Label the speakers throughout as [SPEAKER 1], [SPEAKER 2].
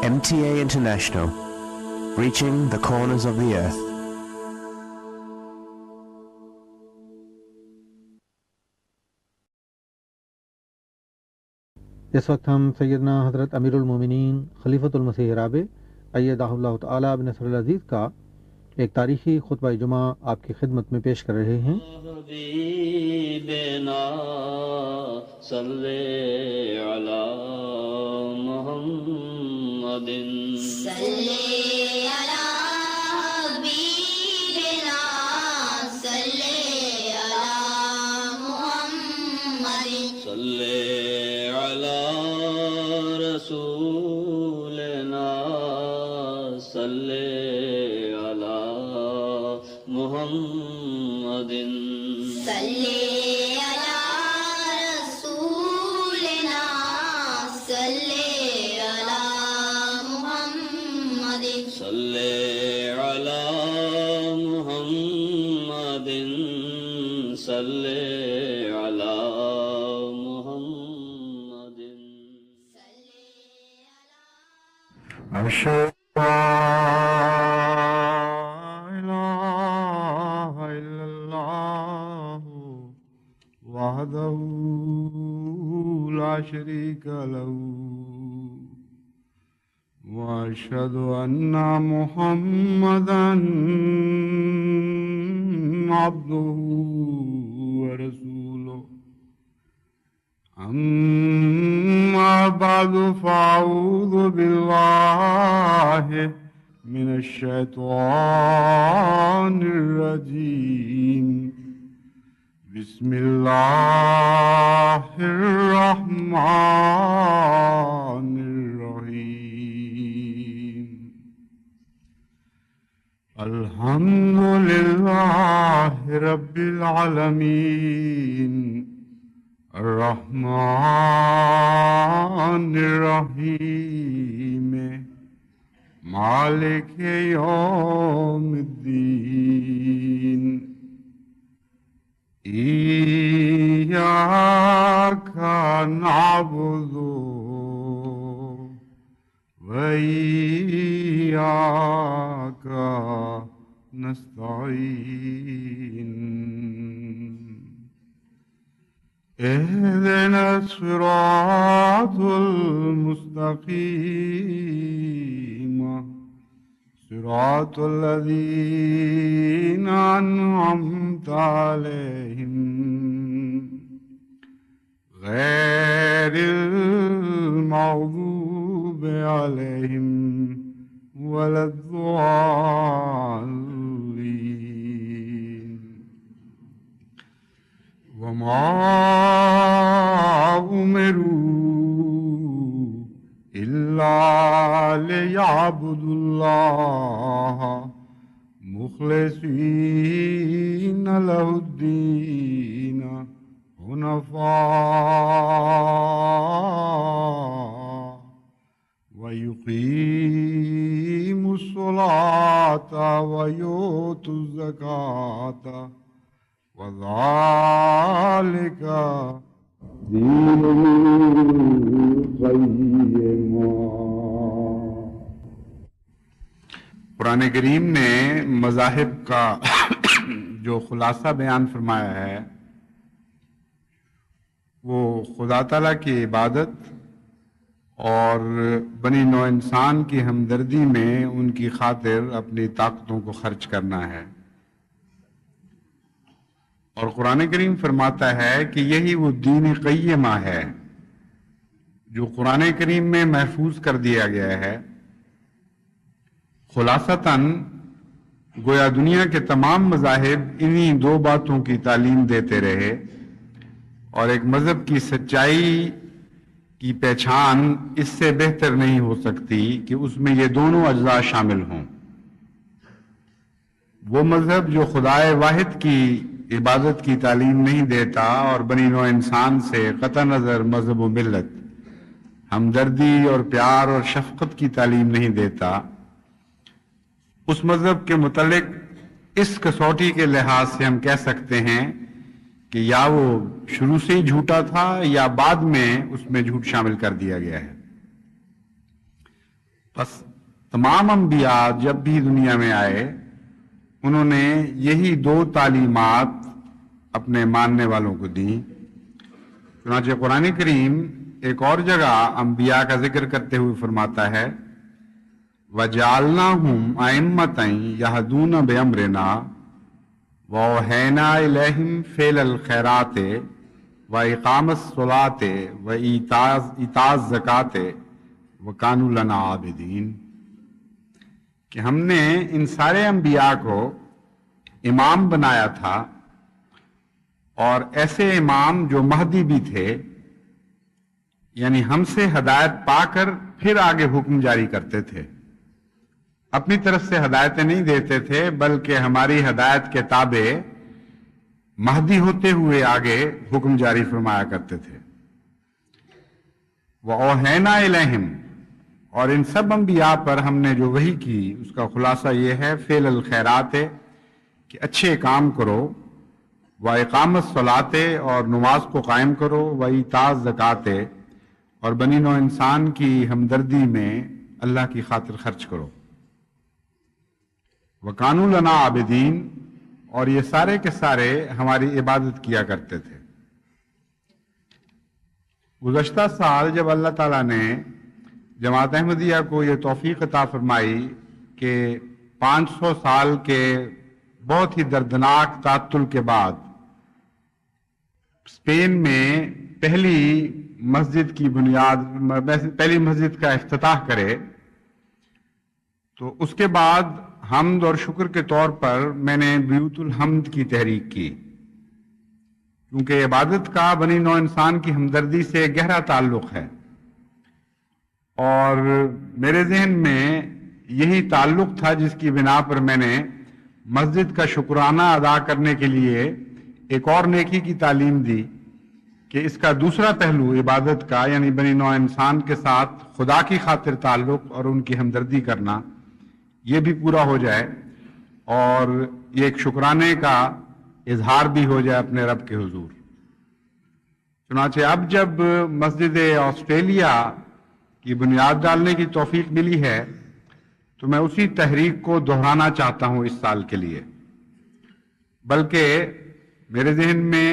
[SPEAKER 1] MTA International, reaching the corners of the earth.
[SPEAKER 2] اس وقت ہم سیدنا حضرت امیر المومنین خلیفۃ المسیح رابع ایدہ اللہ تعالیٰ بنصر العزیز کا ایک تاریخی خطبہ جمعہ آپ کی خدمت میں پیش کر رہے ہیں۔
[SPEAKER 3] حبیبنا صلی علی محمد
[SPEAKER 4] صلی علی حبیبنا صلی علی محمد
[SPEAKER 3] صلی علی رسولنا صلی علی محمد
[SPEAKER 4] صلی علی رسولنا صلی علی محمد
[SPEAKER 3] صلی علی محمد صلی علی محمد
[SPEAKER 5] أشهد أن لا إله إلا الله وحده لا شريك له وأشهد أن محمدا عبده ورسوله أما بعد فأعوذ بالله من الشيطان الرجيم بسم الله الرحمن الرحيم الحمد لله رب العالمين الرحمن الرحيم مالك يوم الدين إياك نعبد وإياك نستعين اهدنا الصراط المستقيم صراط الذين أنعمت عليهم غير المغضوب عليهم ولا الضالين وما أمروا إلا ليعبدوا الله مخلصين له الدين حنفاء ويقيموا الصلاة ويؤتوا الزكاة وذلك دين القيمة۔
[SPEAKER 6] قرآن کریم نے مذاہب کا جو خلاصہ بیان فرمایا ہے وہ خدا تعالیٰ کی عبادت اور بنی نوع انسان کی ہمدردی میں ان کی خاطر اپنی طاقتوں کو خرچ کرنا ہے، اور قرآن کریم فرماتا ہے کہ یہی وہ دین قیمہ ہے جو قرآن کریم میں محفوظ کر دیا گیا ہے۔ خلاصتاً گویا دنیا کے تمام مذاہب انہی دو باتوں کی تعلیم دیتے رہے، اور ایک مذہب کی سچائی کی پہچان اس سے بہتر نہیں ہو سکتی کہ اس میں یہ دونوں اجزاء شامل ہوں۔ وہ مذہب جو خدائے واحد کی عبادت کی تعلیم نہیں دیتا اور بنی نوع انسان سے قطع نظر مذہب و ملت، ہمدردی اور پیار اور شفقت کی تعلیم نہیں دیتا، اس مذہب کے متعلق اس کسوٹی کے لحاظ سے ہم کہہ سکتے ہیں کہ یا وہ شروع سے ہی جھوٹا تھا یا بعد میں اس میں جھوٹ شامل کر دیا گیا ہے۔ بس تمام انبیاء جب بھی دنیا میں آئے انہوں نے یہی دو تعلیمات اپنے ماننے والوں کو دیں. چنانچہ قرآن کریم ایک اور جگہ انبیاء کا ذکر کرتے ہوئے فرماتا ہے وَجَعَلْنَاهُمْ أَئِمَّةً يَهْدُونَ بِأَمْرِنَا وَأَوْحَيْنَا إِلَيْهِمْ فِعْلَ الْخَيْرَاتِ وَإِقَامَ الصَّلَاةِ وَإِيتَاءَ الزَّكَاةِ وَكَانُوا لَنَا عَابِدِينَ، کہ ہم نے ان سارے انبیاء کو امام بنایا تھا، اور ایسے امام جو مہدی بھی تھے، یعنی ہم سے ہدایت پا کر پھر آگے حکم جاری کرتے تھے. اپنی طرف سے ہدایتیں نہیں دیتے تھے بلکہ ہماری ہدایت کے تابع مہدی ہوتے ہوئے آگے حکم جاری فرمایا کرتے تھے. وَأَوْحَيْنَا إِلَيْهِمْ، اور ان سب انبیاء پر ہم نے جو وحی کی اس کا خلاصہ یہ ہے فعل الخیرات، کہ اچھے کام کرو، وَإِقَامَ الصَّلَاةِ، اور نماز کو قائم کرو، وَإِيتَاءَ الزَّكَاةِ، اور بنی نوع انسان کی ہمدردی میں اللہ کی خاطر خرچ کرو. وَكَانُوا لَنَا عَابِدِينَ، اور یہ سارے کے سارے ہماری عبادت کیا کرتے تھے. گزشتہ سال جب اللہ تعالیٰ نے جماعت احمدیہ کو یہ توفیق عطا فرمائی کہ 500 سال کے بہت ہی دردناک تعطل کے بعد اسپین میں پہلی مسجد کا افتتاح کرے، تو اس کے بعد حمد اور شکر کے طور پر میں نے بیوت الحمد کی تحریک کی، کیونکہ عبادت کا بنی نوع انسان کی ہمدردی سے گہرا تعلق ہے، اور میرے ذہن میں یہی تعلق تھا جس کی بنا پر میں نے مسجد کا شکرانہ ادا کرنے کے لیے ایک اور نیکی کی تعلیم دی کہ اس کا دوسرا پہلو عبادت کا، یعنی بنی نوع انسان کے ساتھ خدا کی خاطر تعلق اور ان کی ہمدردی کرنا، یہ بھی پورا ہو جائے، اور یہ ایک شکرانے کا اظہار بھی ہو جائے اپنے رب کے حضور. چنانچہ اب جب مسجد آسٹریلیا کی بنیاد ڈالنے کی توفیق ملی ہے تو میں اسی تحریک کو دہرانا چاہتا ہوں اس سال کے لیے، بلکہ میرے ذہن میں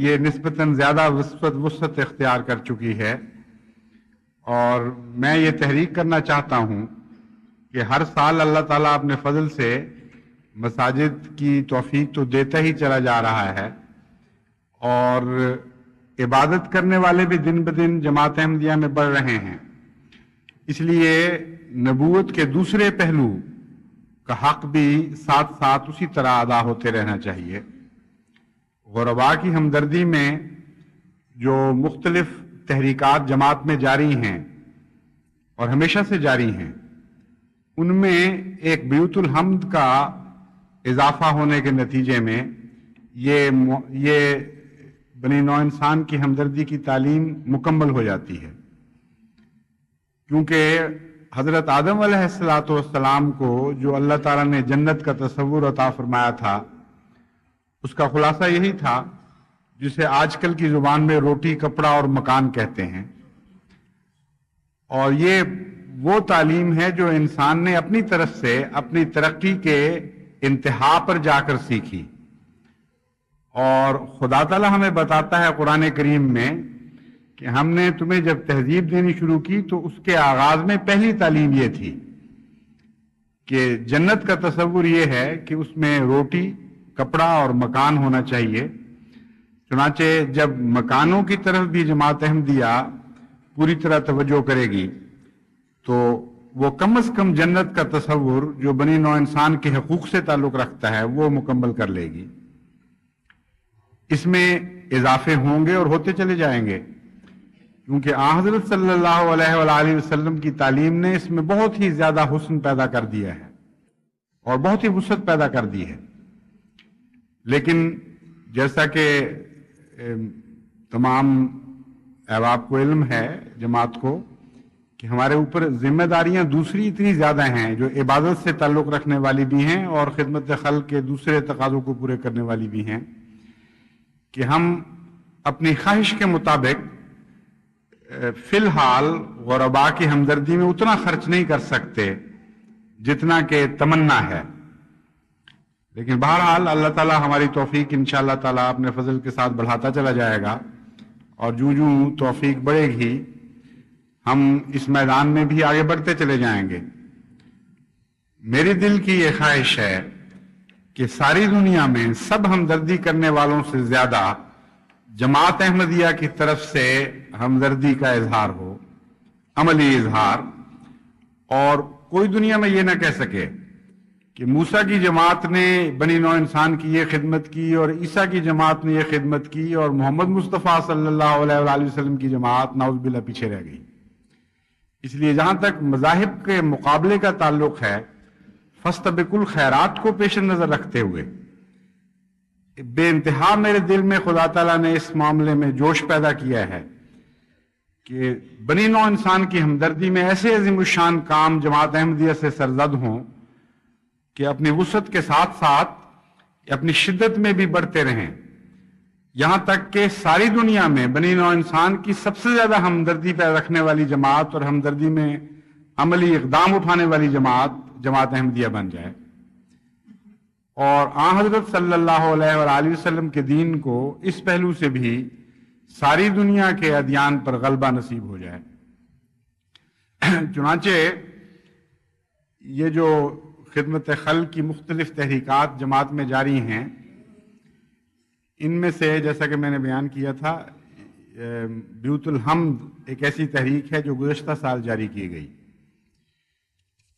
[SPEAKER 6] یہ نسبتاً زیادہ وسعت اختیار کر چکی ہے، اور میں یہ تحریک کرنا چاہتا ہوں کہ ہر سال اللہ تعالیٰ اپنے فضل سے مساجد کی توفیق تو دیتا ہی چلا جا رہا ہے، اور عبادت کرنے والے بھی دن بدن جماعت احمدیہ میں بڑھ رہے ہیں. اس لیے نبوت کے دوسرے پہلو کا حق بھی ساتھ ساتھ اسی طرح ادا ہوتے رہنا چاہیے. غرباء کی ہمدردی میں جو مختلف تحریکات جماعت میں جاری ہیں اور ہمیشہ سے جاری ہیں، ان میں ایک بیوت الحمد کا اضافہ ہونے کے نتیجے میں یہ بنی نوع انسان کی ہمدردی کی تعلیم مکمل ہو جاتی ہے، کیونکہ حضرت آدم علیہ السلام کو جو اللہ تعالیٰ نے جنت کا تصور عطا فرمایا تھا، اس کا خلاصہ یہی تھا جسے آج کل کی زبان میں روٹی، کپڑا اور مکان کہتے ہیں. اور یہ وہ تعلیم ہے جو انسان نے اپنی طرف سے اپنی ترقی کے انتہا پر جا کر سیکھی. اور خدا تعالیٰ ہمیں بتاتا ہے قرآن کریم میں کہ ہم نے تمہیں جب تہذیب دینی شروع کی تو اس کے آغاز میں پہلی تعلیم یہ تھی کہ جنت کا تصور یہ ہے کہ اس میں روٹی، کپڑا اور مکان ہونا چاہیے. چنانچہ جب مکانوں کی طرف بھی جماعت احمدیہ پوری طرح توجہ کرے گی تو وہ کم از کم جنت کا تصور جو بنی نوع انسان کے حقوق سے تعلق رکھتا ہے وہ مکمل کر لے گی. اس میں اضافے ہوں گے اور ہوتے چلے جائیں گے، کیونکہ حضرت صلی اللہ علیہ وآلہ وسلم کی تعلیم نے اس میں بہت ہی زیادہ حسن پیدا کر دیا ہے اور بہت ہی وسعت پیدا کر دی ہے. لیکن جیسا کہ تمام احباب کو علم ہے، جماعت کو، کہ ہمارے اوپر ذمہ داریاں دوسری اتنی زیادہ ہیں جو عبادت سے تعلق رکھنے والی بھی ہیں اور خدمت خلق کے دوسرے تقاضوں کو پورے کرنے والی بھی ہیں، کہ ہم اپنی خواہش کے مطابق فی الحال غربا کی ہمدردی میں اتنا خرچ نہیں کر سکتے جتنا کہ تمنا ہے، لیکن بہرحال اللہ تعالیٰ ہماری توفیق انشاءاللہ تعالیٰ اپنے فضل کے ساتھ بڑھاتا چلا جائے گا، اور جوں توفیق بڑھے گی ہم اس میدان میں بھی آگے بڑھتے چلے جائیں گے۔ میری دل کی یہ خواہش ہے کہ ساری دنیا میں سب ہمدردی کرنے والوں سے زیادہ جماعت احمدیہ کی طرف سے ہمدردی کا اظہار ہو، عملی اظہار، اور کوئی دنیا میں یہ نہ کہہ سکے کہ موسیٰ کی جماعت نے بنی نوع انسان کی یہ خدمت کی اور عیسیٰ کی جماعت نے یہ خدمت کی اور محمد مصطفیٰ صلی اللہ علیہ وآلہ وسلم کی جماعت نعوذ باللہ پیچھے رہ گئی۔ اس لیے جہاں تک مذاہب کے مقابلے کا تعلق ہے، فاستبقوا الخیرات کو پیش نظر رکھتے ہوئے بے انتہا میرے دل میں خدا تعالیٰ نے اس معاملے میں جوش پیدا کیا ہے کہ بنی نوع انسان کی ہمدردی میں ایسے عظیم الشان کام جماعت احمدیہ سے سرزد ہوں کہ اپنی وسعت کے ساتھ ساتھ اپنی شدت میں بھی بڑھتے رہیں، یہاں تک کہ ساری دنیا میں بنی نوع انسان کی سب سے زیادہ ہمدردی پیدا رکھنے والی جماعت اور ہمدردی میں عملی اقدام اٹھانے والی جماعت احمدیہ بن جائے، اور آن حضرت صلی اللہ علیہ وآلہ وسلم کے دین کو اس پہلو سے بھی ساری دنیا کے ادیان پر غلبہ نصیب ہو جائے۔ چنانچہ یہ جو خدمت خلق کی مختلف تحریکات جماعت میں جاری ہیں، ان میں سے جیسا کہ میں نے بیان کیا تھا، بیوت الحمد ایک ایسی تحریک ہے جو گزشتہ سال جاری کی گئی۔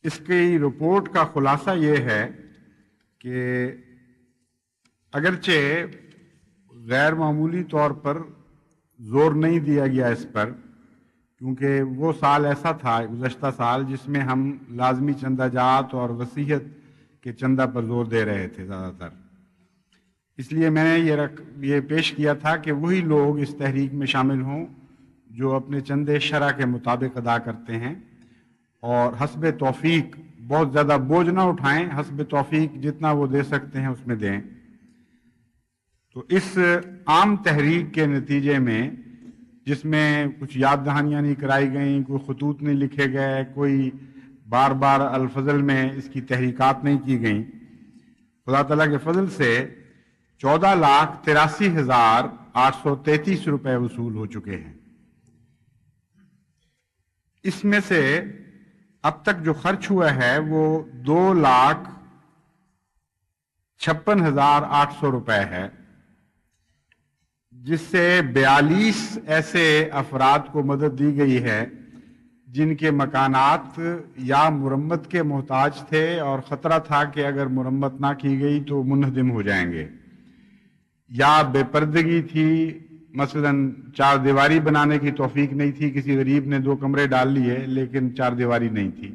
[SPEAKER 6] اس کی رپورٹ کا خلاصہ یہ ہے کہ اگرچہ غیر معمولی طور پر زور نہیں دیا گیا اس پر، کیونکہ وہ سال ایسا تھا گزشتہ سال جس میں ہم لازمی چندہ جات اور وصیت کے چندہ پر زور دے رہے تھے زیادہ تر، اس لیے میں نے یہ پیش کیا تھا کہ وہی لوگ اس تحریک میں شامل ہوں جو اپنے چندے شرع کے مطابق ادا کرتے ہیں، اور حسب توفیق بہت زیادہ بوجھ نہ اٹھائیں، حسب توفیق جتنا وہ دے سکتے ہیں اس میں دیں۔ تو اس عام تحریک کے نتیجے میں، جس میں کچھ یاد دہانیاں نہیں کرائی گئیں، کوئی خطوط نہیں لکھے گئے، کوئی بار بار الفضل میں اس کی تحریکات نہیں کی گئیں، خدا تعالیٰ کے فضل سے 14,83,833 روپے وصول ہو چکے ہیں۔ اس میں سے اب تک جو خرچ ہوا ہے وہ 2,56,800 روپے ہے، جس سے 42 ایسے افراد کو مدد دی گئی ہے جن کے مکانات یا مرمت کے محتاج تھے اور خطرہ تھا کہ اگر مرمت نہ کی گئی تو منہدم ہو جائیں گے، یا بے پردگی تھی، مثلا چار دیواری بنانے کی توفیق نہیں تھی، کسی غریب نے 2 کمرے ڈال لیے لیکن چار دیواری نہیں تھی،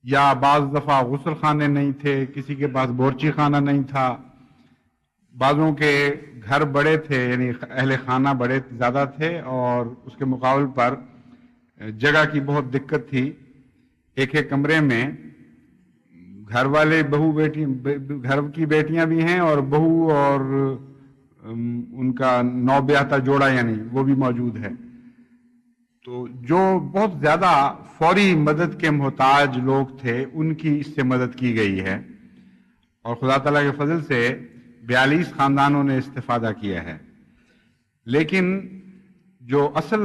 [SPEAKER 6] یا بعض دفعہ غسل خانے نہیں تھے، کسی کے پاس بورچی خانہ نہیں تھا، بعضوں کے گھر بڑے تھے یعنی اہل خانہ بڑے زیادہ تھے اور اس کے مقابل پر جگہ کی بہت دقت تھی، ایک کمرے میں گھر والے گھر کی بیٹیاں بھی ہیں اور بہو اور ان کا نوبیاہتا جوڑا یعنی وہ بھی موجود ہے، تو جو بہت زیادہ فوری مدد کے محتاج لوگ تھے ان کی اس سے مدد کی گئی ہے، اور خدا تعالیٰ کے فضل سے 42 خاندانوں نے استفادہ کیا ہے۔ لیکن جو اصل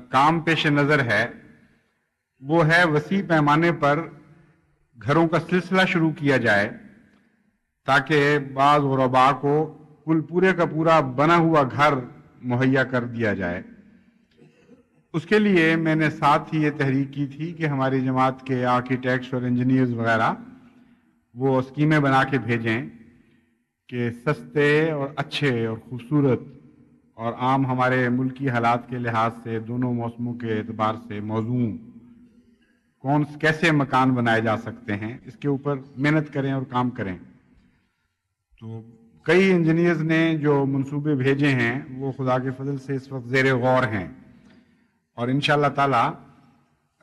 [SPEAKER 6] کام پیش نظر ہے وہ ہے وسیع پیمانے پر گھروں کا سلسلہ شروع کیا جائے تاکہ بعض غرباء کو پورے کا پورا بنا ہوا گھر مہیا کر دیا جائے۔ اس کے لیے میں نے ساتھ ہی یہ تحریک کی تھی کہ ہماری جماعت کے آرکیٹیکٹس اور انجینئرز وغیرہ وہ اسکیمیں بنا کے بھیجیں کہ سستے اور اچھے اور خوبصورت اور عام ہمارے ملکی حالات کے لحاظ سے دونوں موسموں کے اعتبار سے موزوں کیسے مکان بنائے جا سکتے ہیں، اس کے اوپر محنت کریں اور کام کریں۔ تو کئی انجینئرز نے جو منصوبے بھیجے ہیں وہ خدا کے فضل سے اس وقت زیر غور ہیں، اور انشاءاللہ تعالی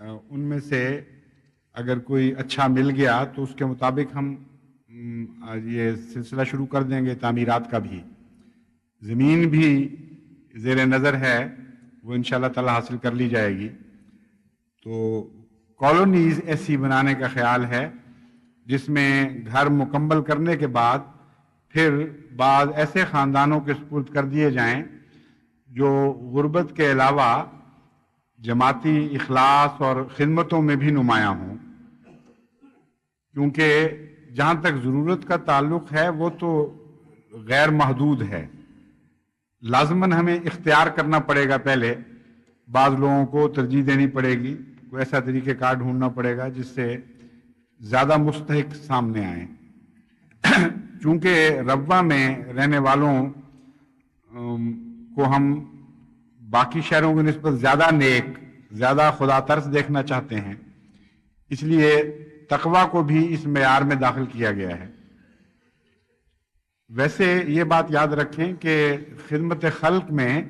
[SPEAKER 6] ان میں سے اگر کوئی اچھا مل گیا تو اس کے مطابق ہم یہ سلسلہ شروع کر دیں گے تعمیرات کا بھی۔ زمین بھی زیر نظر ہے، وہ انشاءاللہ تعالی حاصل کر لی جائے گی. تو کالونیز ایسی بنانے کا خیال ہے جس میں گھر مکمل کرنے کے بعد پھر بعض ایسے خاندانوں کے سپرد کر دیے جائیں جو غربت کے علاوہ جماعتی اخلاص اور خدمتوں میں بھی نمایاں ہوں، کیونکہ جہاں تک ضرورت کا تعلق ہے وہ تو غیر محدود ہے. لازماً ہمیں اختیار کرنا پڑے گا، پہلے بعض لوگوں کو ترجیح دینی پڑے گی، کوئی ایسا طریقہ کار ڈھونڈنا پڑے گا جس سے زیادہ مستحق سامنے آئیں. چونکہ ربوہ میں رہنے والوں کو ہم باقی شہروں کی نسبت زیادہ نیک، زیادہ خدا ترس دیکھنا چاہتے ہیں، اس لیے تقویٰ کو بھی اس معیار میں داخل کیا گیا ہے. ویسے یہ بات یاد رکھیں کہ خدمت خلق میں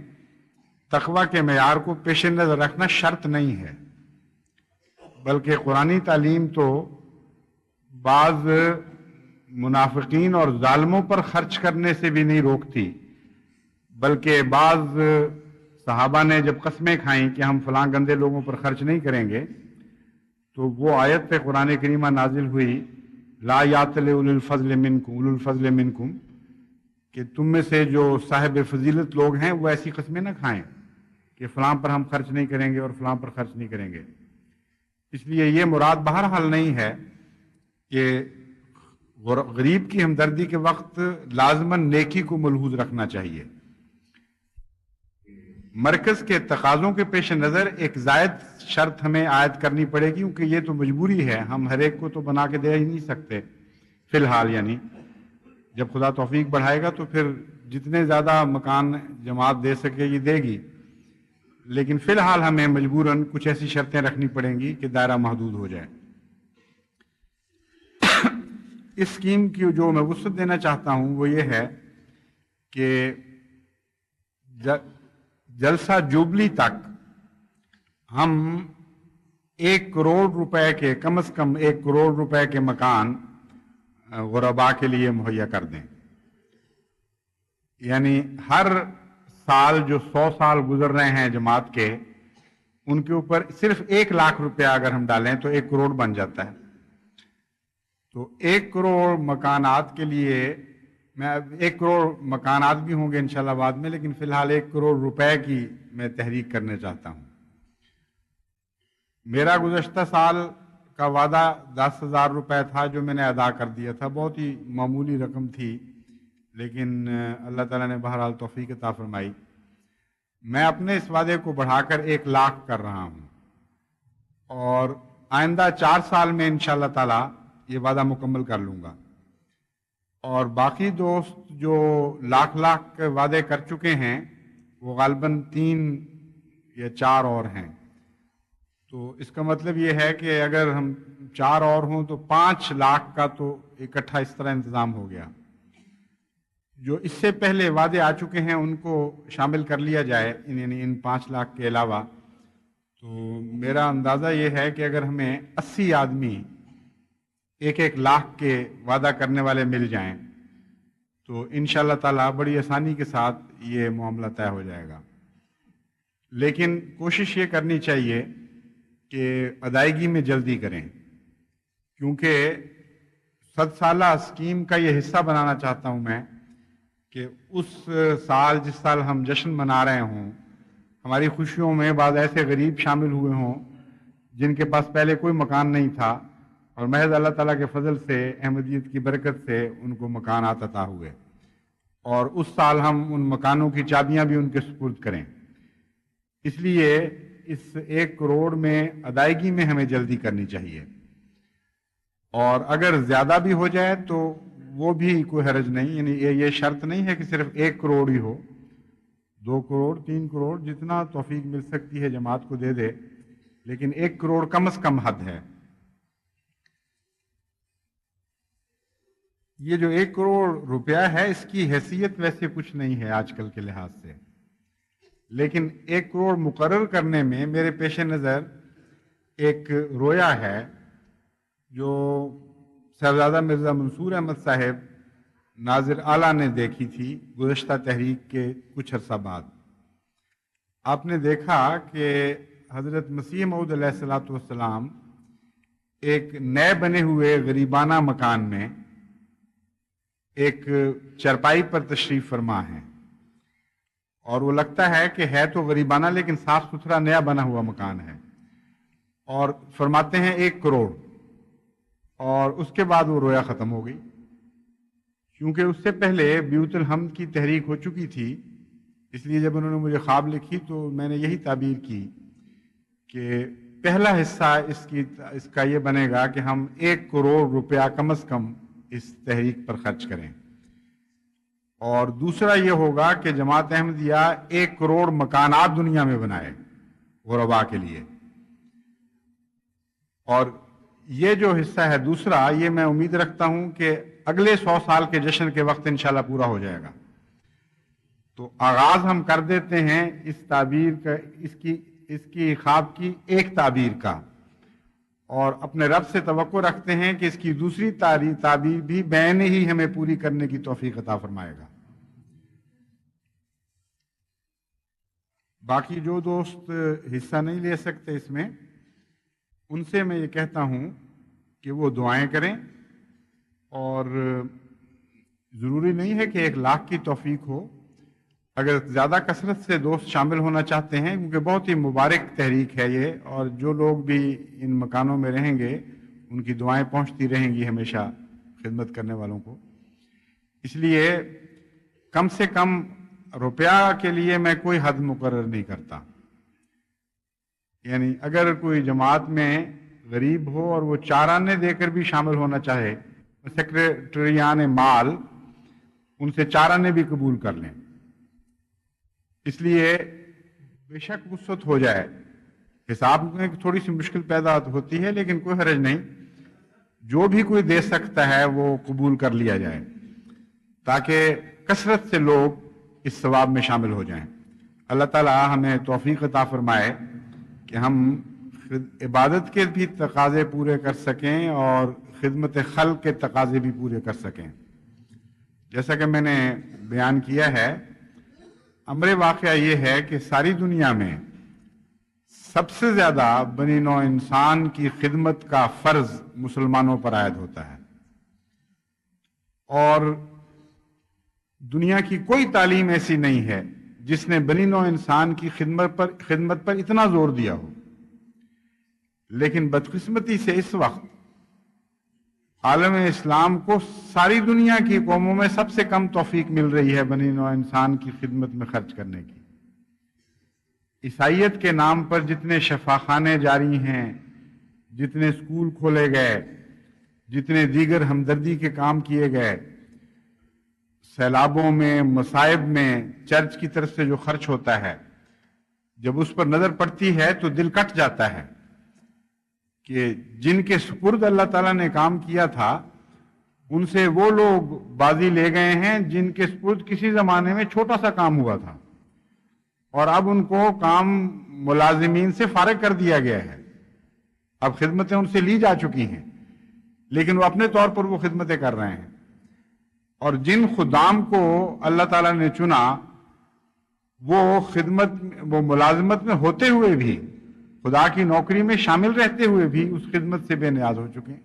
[SPEAKER 6] تقویٰ کے معیار کو پیش نظر رکھنا شرط نہیں ہے، بلکہ قرآنی تعلیم تو بعض منافقین اور ظالموں پر خرچ کرنے سے بھی نہیں روکتی، بلکہ بعض صحابہ نے جب قسمیں کھائیں کہ ہم فلاں گندے لوگوں پر خرچ نہیں کریں گے تو وہ آیت قرآن کریمہ نازل ہوئی، لا یاتل اولو الفضل منکم، کہ تم میں سے جو صاحب فضیلت لوگ ہیں وہ ایسی قسمیں نہ کھائیں کہ فلاں پر ہم خرچ نہیں کریں گے اور فلاں پر خرچ نہیں کریں گے. اس لیے یہ مراد بہرحال نہیں ہے کہ غریب کی ہمدردی کے وقت لازماً نیکی کو ملحوظ رکھنا چاہیے. مرکز کے تقاضوں کے پیش نظر ایک زائد شرط ہمیں عائد کرنی پڑے گی، کیونکہ یہ تو مجبوری ہے، ہم ہر ایک کو تو بنا کے دے ہی نہیں سکتے فی الحال. یعنی جب خدا توفیق بڑھائے گا تو پھر جتنے زیادہ مکان جماعت دے سکے گی دے گی، لیکن فی الحال ہمیں مجبوراً کچھ ایسی شرطیں رکھنی پڑیں گی کہ دائرہ محدود ہو جائے. اس اسکیم کی جو میں وسعت دینا چاہتا ہوں وہ یہ ہے کہ جلسہ جوبلی تک ہم 1 کروڑ روپے کے، کم از کم 1 کروڑ روپے کے مکان غرباء کے لیے مہیا کر دیں. یعنی ہر سال جو 100 سال گزر رہے ہیں جماعت کے، ان کے اوپر صرف 1 لاکھ روپیہ اگر ہم ڈالیں تو 1 کروڑ بن جاتا ہے. تو 1 کروڑ مکانات کے لیے، میں 1 کروڑ مکانات بھی ہوں گے انشاءاللہ بعد میں، لیکن فی الحال 1 کروڑ روپے کی میں تحریک کرنے چاہتا ہوں. میرا گزشتہ سال کا وعدہ 10,000 روپے تھا جو میں نے ادا کر دیا تھا، بہت ہی معمولی رقم تھی، لیکن اللہ تعالیٰ نے بہرحال توفیق عطا فرمائی. میں اپنے اس وعدے کو بڑھا کر 1 لاکھ کر رہا ہوں، اور آئندہ 4 سال میں انشاءاللہ تعالیٰ یہ وعدہ مکمل کر لوں گا. اور باقی دوست جو لاکھ وعدے کر چکے ہیں وہ غالباً 3 یا 4 اور ہیں. تو اس کا مطلب یہ ہے کہ اگر ہم 4 اور ہوں تو 5 لاکھ کا تو اکٹھا اس طرح انتظام ہو گیا. جو اس سے پہلے وعدے آ چکے ہیں ان کو شامل کر لیا جائے، یعنی ان 5 لاکھ کے علاوہ، تو میرا اندازہ یہ ہے کہ اگر ہمیں 80 آدمی 1 لاکھ کے وعدہ کرنے والے مل جائیں تو انشاءاللہ تعالیٰ بڑی آسانی کے ساتھ یہ معاملہ طے ہو جائے گا. لیکن کوشش یہ کرنی چاہیے کہ ادائیگی میں جلدی کریں، کیونکہ 100 سالہ اسکیم کا یہ حصہ بنانا چاہتا ہوں میں کہ اس سال جس سال ہم جشن منا رہے ہوں، ہماری خوشیوں میں بعض ایسے غریب شامل ہوئے ہوں جن کے پاس پہلے کوئی مکان نہیں تھا، اور محض اللہ تعالیٰ کے فضل سے، احمدیت کی برکت سے ان کو مکانات عطا ہوئے، اور اس سال ہم ان مکانوں کی چابیاں بھی ان کے سپرد کریں. اس لیے اس 1 کروڑ میں ادائیگی میں ہمیں جلدی کرنی چاہیے، اور اگر زیادہ بھی ہو جائے تو وہ بھی کوئی حرج نہیں. یعنی یہ شرط نہیں ہے کہ صرف 1 کروڑ ہی ہو، 2 کروڑ 3 کروڑ جتنا توفیق مل سکتی ہے جماعت کو دے دے، لیکن 1 کروڑ کم از کم حد ہے. یہ جو 1 کروڑ روپیہ ہے اس کی حیثیت ویسے کچھ نہیں ہے آج کل کے لحاظ سے، لیکن 1 کروڑ مقرر کرنے میں میرے پیش نظر ایک رویا ہے جو صاحبزادہ مرزا منصور احمد صاحب ناظر اعلیٰ نے دیکھی تھی گزشتہ تحریک کے کچھ عرصہ بعد. آپ نے دیکھا کہ حضرت مسیح موعود علیہ الصلوۃ والسلام ایک نئے بنے ہوئے غریبانہ مکان میں ایک چرپائی پر تشریف فرما ہیں، اور وہ لگتا ہے کہ ہے تو غریبانہ لیکن صاف ستھرا نیا بنا ہوا مکان ہے، اور فرماتے ہیں 1 کروڑ، اور اس کے بعد وہ رویا ختم ہو گئی، کیونکہ اس سے پہلے بیوت الحمد کی تحریک ہو چکی تھی۔ اس لیے جب انہوں نے مجھے خواب لکھی تو میں نے یہی تعبیر کی کہ پہلا حصہ اس کا یہ بنے گا کہ ہم 1 کروڑ روپیہ کم از کم اس تحریک پر خرچ کریں، اور دوسرا یہ ہوگا کہ جماعت احمدیہ 1 کروڑ مکانات دنیا میں بنائے غرباء کے لیے، اور یہ جو حصہ ہے دوسرا، یہ میں امید رکھتا ہوں کہ اگلے 100 سال کے جشن کے وقت انشاءاللہ پورا ہو جائے گا۔ تو آغاز ہم کر دیتے ہیں اس تعبیر کا، اس کی خواب کی ایک تعبیر کا، اور اپنے رب سے توقع رکھتے ہیں کہ اس کی دوسری تعبیر بھی بین ہی ہمیں پوری کرنے کی توفیق عطا فرمائے گا۔ باقی جو دوست حصہ نہیں لے سکتے اس میں، ان سے میں یہ کہتا ہوں کہ وہ دعائیں کریں، اور ضروری نہیں ہے کہ 1 لاکھ کی توفیق ہو، اگر زیادہ کثرت سے دوست شامل ہونا چاہتے ہیں، کیونکہ بہت ہی مبارک تحریک ہے یہ، اور جو لوگ بھی ان مکانوں میں رہیں گے ان کی دعائیں پہنچتی رہیں گی ہمیشہ خدمت کرنے والوں کو، اس لیے کم سے کم روپیہ کے لیے میں کوئی حد مقرر نہیں کرتا۔ یعنی اگر کوئی جماعت میں غریب ہو اور وہ 4 آنے دے کر بھی شامل ہونا چاہے، سیکریٹریان مال ان سے 4 آنے بھی قبول کر لیں، اس لیے بے شک وسعت ہو جائے، حساب میں تھوڑی سی مشکل پیدا ہوتی ہے لیکن کوئی حرج نہیں، جو بھی کوئی دے سکتا ہے وہ قبول کر لیا جائے تاکہ کثرت سے لوگ اس ثواب میں شامل ہو جائیں۔ اللہ تعالی ہمیں توفیق عطا فرمائے کہ ہم عبادت کے بھی تقاضے پورے کر سکیں اور خدمت خلق کے تقاضے بھی پورے کر سکیں۔ جیسا کہ میں نے بیان کیا ہے، امر واقعہ یہ ہے کہ ساری دنیا میں سب سے زیادہ بنی نوع انسان کی خدمت کا فرض مسلمانوں پر عائد ہوتا ہے، اور دنیا کی کوئی تعلیم ایسی نہیں ہے جس نے بنی نوع انسان کی خدمت پر اتنا زور دیا ہو، لیکن بدقسمتی سے اس وقت عالم اسلام کو ساری دنیا کی قوموں میں سب سے کم توفیق مل رہی ہے بنی نوع انسان کی خدمت میں خرچ کرنے کی۔ عیسائیت کے نام پر جتنے شفاخانے جاری ہیں، جتنے اسکول کھولے گئے، جتنے دیگر ہمدردی کے کام کیے گئے، سیلابوں میں، مصائب میں چرچ کی طرف سے جو خرچ ہوتا ہے، جب اس پر نظر پڑتی ہے تو دل کٹ جاتا ہے کہ جن کے سپرد اللہ تعالیٰ نے کام کیا تھا ان سے وہ لوگ بازی لے گئے ہیں جن کے سپرد کسی زمانے میں چھوٹا سا کام ہوا تھا، اور اب ان کو کام ملازمین سے فارغ کر دیا گیا ہے، اب خدمتیں ان سے لی جا چکی ہیں، لیکن وہ اپنے طور پر وہ خدمتیں کر رہے ہیں، اور جن خدام کو اللہ تعالیٰ نے چنا وہ ملازمت میں ہوتے ہوئے بھی، خدا کی نوکری میں شامل رہتے ہوئے بھی اس خدمت سے بے نیاز ہو چکے ہیں۔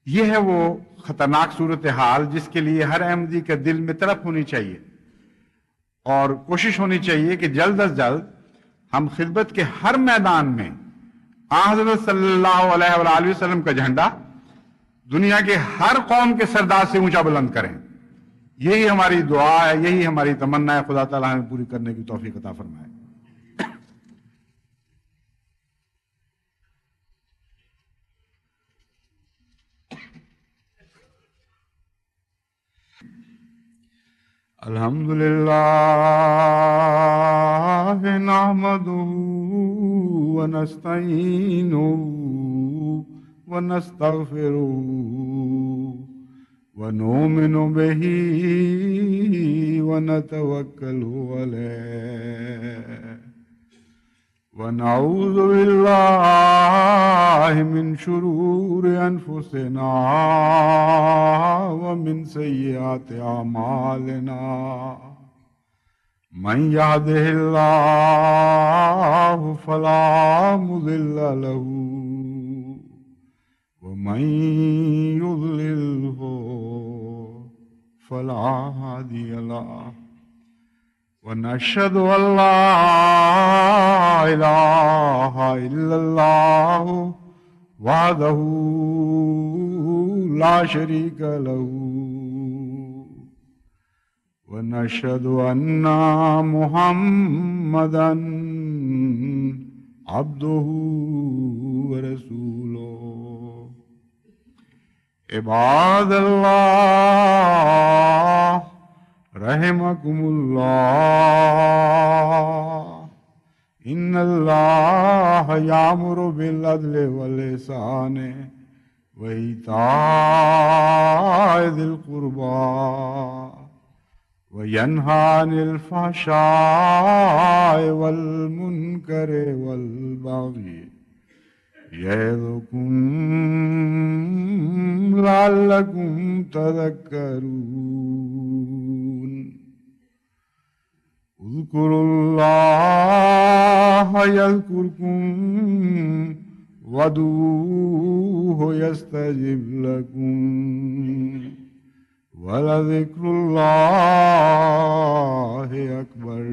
[SPEAKER 6] یہ ہے وہ خطرناک صورتحال جس کے لیے ہر احمدی کے دل میں تڑپ ہونی چاہیے، اور کوشش ہونی چاہیے کہ جلد از جلد ہم خدمت کے ہر میدان میں حضرت صلی اللہ علیہ وآلہ وسلم کا جھنڈا دنیا کے ہر قوم کے سردار سے اونچا بلند کریں۔ یہی ہماری دعا ہے، یہی ہماری تمنا ہے، خدا تعالیٰ ہمیں پوری کرنے کی توفیق عطا فرمائے۔ الحمدللہ نحمدہ ونستعینہ ونستغفرہ ونؤمن بہ ونتوکل علیہ ونعوذ باللہ من شرور انفسنا ومن سیئات اعمالنا
[SPEAKER 5] من يهده الله فلا مضل له ومن يضلله فلا هادي له ونشهد أن لا إله إلا الله وحده لا شريك له ونشهد أن محمدا عبده ورسوله عباد الله رحمكم الله إن الله يأمر بالعدل والإحسان وإيتاء ذي القربى وينهى عن الفحشاء والمنكر والبغي يعظكم لعلكم تذكرون اذكروا الله يذكركم وادعوه يستجب لكم ولذكر الله أكبر